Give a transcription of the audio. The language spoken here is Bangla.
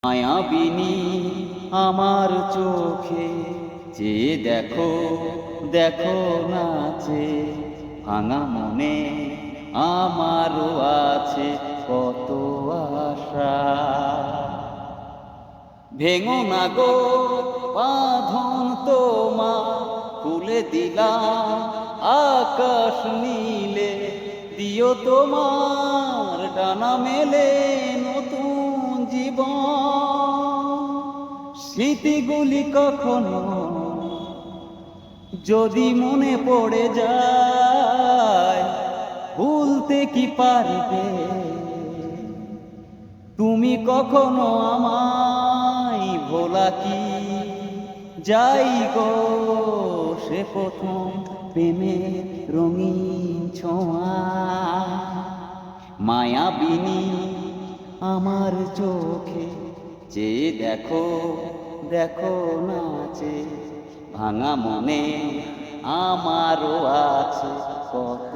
মায়াবিনী আমার চোখে যে দেখো দেখো নাচে, ভাঙা মনে আমারও আছে কত আশা। ভেঙো না গো বাঁধন তোমার, খুলে দিলাম আকাশ নীলে, দিও তোমার ডানা মেলে নতুন জীবন। স্মৃতিগুলি কখনো যদি মনে পড়ে যায়, ভুলতে কি পারবে তুমি কখনো আমায়? ভোলা কি যাই গো সে প্রথম প্রেমের রঙিন ছোঁয়া। মায়াবিনী আমার চোখে যে দেখো দেখো নাচে, ভাঙা মনে আমারও আছে কত